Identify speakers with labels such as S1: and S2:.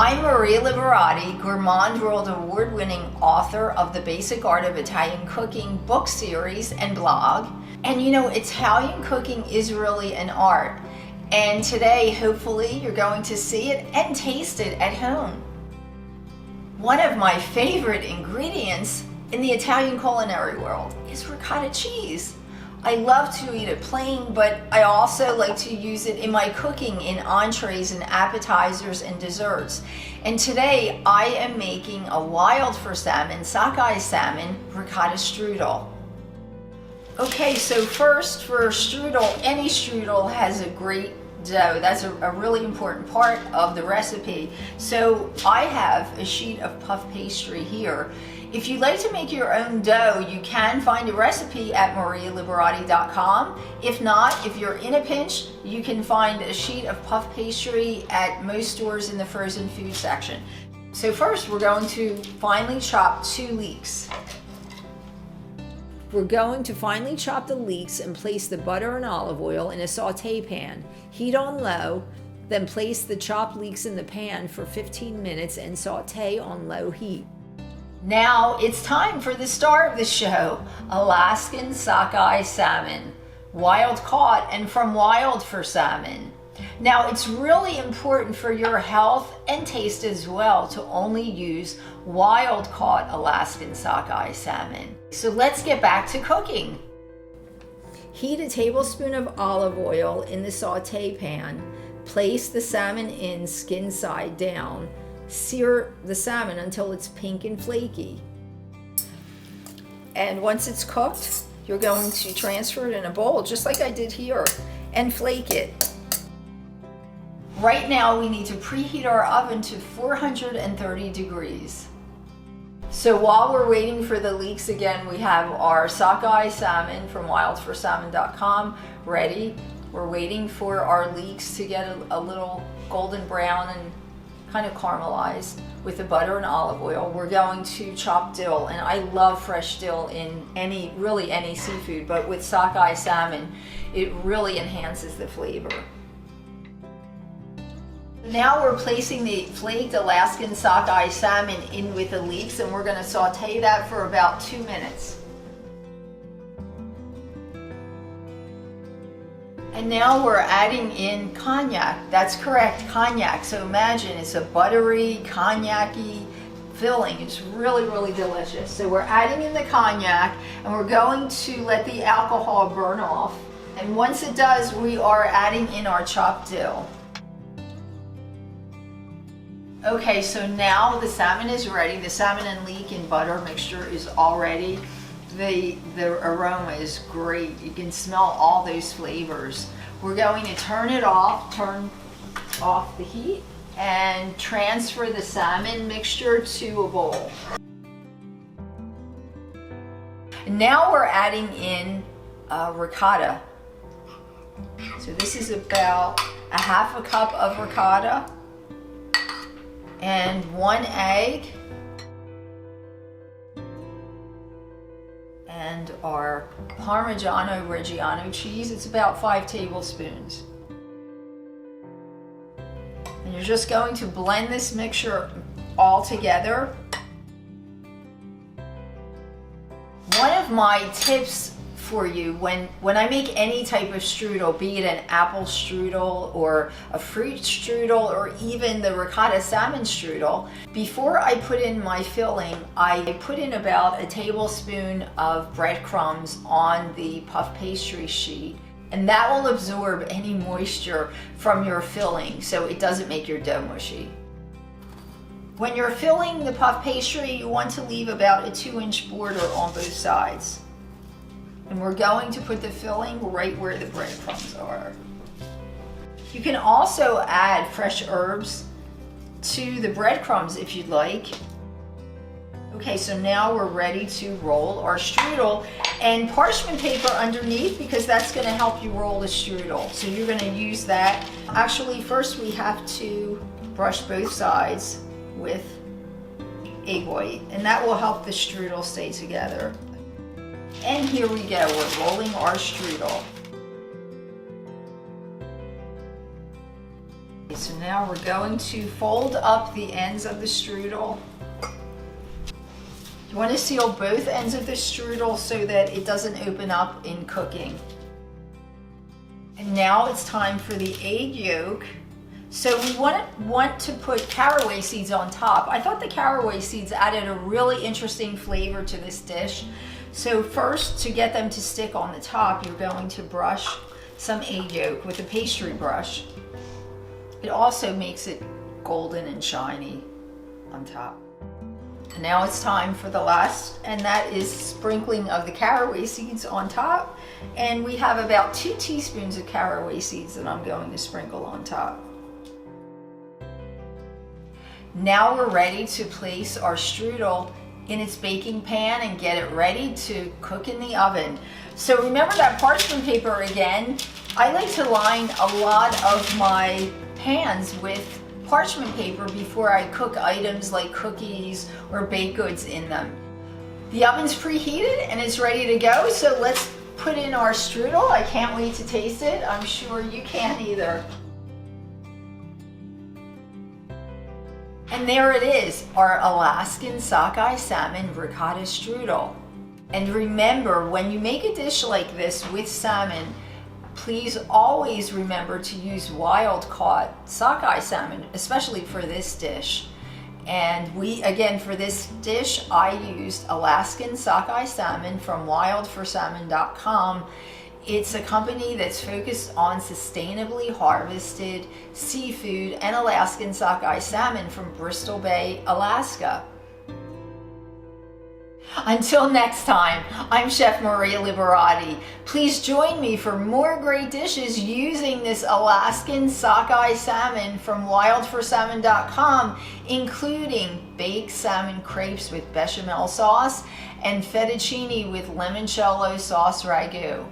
S1: I'm Maria Liberati, Gourmand World Award-winning author of the Basic Art of Italian Cooking book series and blog. And you know, Italian cooking is really an art. And today, hopefully, you're going to see it and taste it at home. One of my favorite ingredients in the Italian culinary world is ricotta cheese. I love to eat it plain, but I also like to use it in my cooking in entrees and appetizers and desserts. And today I am making a wild for salmon, sockeye salmon, ricotta strudel. Okay, so first for strudel, any strudel has a great dough. That's a really important part of the recipe. So I have a sheet of puff pastry here. If you'd like to make your own dough, you can find a recipe at marialiberati.com. If not, if you're in a pinch, you can find a sheet of puff pastry at most stores in the frozen food section. So first, we're going to finely chop 2 leeks. We're going to finely chop the leeks and place the butter and olive oil in a saute pan. Heat on low, then place the chopped leeks in the pan for 15 minutes and saute on low heat. Now it's time for the star of the show, Alaskan sockeye salmon, wild caught and from wild for salmon. Now it's really important for your health and taste as well to only use wild caught Alaskan sockeye salmon. So let's get back to cooking. Heat a tablespoon of olive oil in the saute pan. Place the salmon in skin side down. Sear the salmon until it's pink and flaky. And once it's cooked, you're going to transfer it in a bowl, just like I did here, and flake it. Right now, we need to preheat our oven to 430 degrees. So while we're waiting for the leeks, again, we have our sockeye salmon from wildforsalmon.com ready. We're waiting for our leeks to get a little golden brown and kind of caramelized with the butter and olive oil. We're going to chop dill, and I love fresh dill in really any seafood, but with sockeye salmon, it really enhances the flavor. Now we're placing the flaked Alaskan sockeye salmon in with the leeks, and we're going to saute that for about 2 minutes. And now we're adding in cognac. That's correct, cognac. So imagine it's a buttery, cognac-y filling. It's really, really delicious. So we're adding in the cognac, and we're going to let the alcohol burn off. And once it does, we are adding in our chopped dill. Okay, so now the salmon is ready. The salmon and leek and butter mixture is all ready. The aroma is great. You can smell all those flavors. We're going to turn off the heat and transfer the salmon mixture to a bowl. And now we're adding in ricotta. So this is about a 1/2 cup of ricotta and 1 egg. And our Parmigiano Reggiano cheese, it's about 5 tablespoons. And you're just going to blend this mixture all together. One of my tips for you when I make any type of strudel, be it an apple strudel or a fruit strudel or even the ricotta salmon strudel, before I put in my filling, I put in about a tablespoon of breadcrumbs on the puff pastry sheet, and that will absorb any moisture from your filling so it doesn't make your dough mushy. When you're filling the puff pastry, you want to leave about a 2-inch border on both sides. And we're going to put the filling right where the breadcrumbs are. You can also add fresh herbs to the breadcrumbs if you'd like. Okay, so now we're ready to roll our strudel, and parchment paper underneath because that's going to help you roll the strudel. So you're going to use that. Actually, first we have to brush both sides with egg white, and that will help the strudel stay together. And here we go, we're rolling our strudel. So now we're going to fold up the ends of the strudel. You want to seal both ends of the strudel so that it doesn't open up in cooking. And now it's time for the egg yolk. So we want to put caraway seeds on top. I thought the caraway seeds added a really interesting flavor to this dish. So first, to get them to stick on the top, you're going to brush some egg yolk with a pastry brush. It also makes it golden and shiny on top. And now it's time for the last, and that is sprinkling of the caraway seeds on top. And we have about 2 teaspoons of caraway seeds that I'm going to sprinkle on top. Now we're ready to place our strudel in its baking pan and get it ready to cook in the oven. So remember that parchment paper again. I like to line a lot of my pans with parchment paper before I cook items like cookies or baked goods in them. The oven's preheated and it's ready to go, so let's put in our strudel. I can't wait to taste it. I'm sure you can't either. And there it is, our Alaskan sockeye salmon ricotta strudel. And remember, when you make a dish like this with salmon, please always remember to use wild-caught sockeye salmon, especially for this dish. And for this dish, I used Alaskan sockeye salmon from wildforsalmon.com. It's a company that's focused on sustainably harvested seafood and Alaskan sockeye salmon from Bristol Bay, Alaska. Until next time, I'm Chef Maria Liberati. Please join me for more great dishes using this Alaskan sockeye salmon from wildforsalmon.com, including baked salmon crepes with bechamel sauce and fettuccine with limoncello sauce ragu.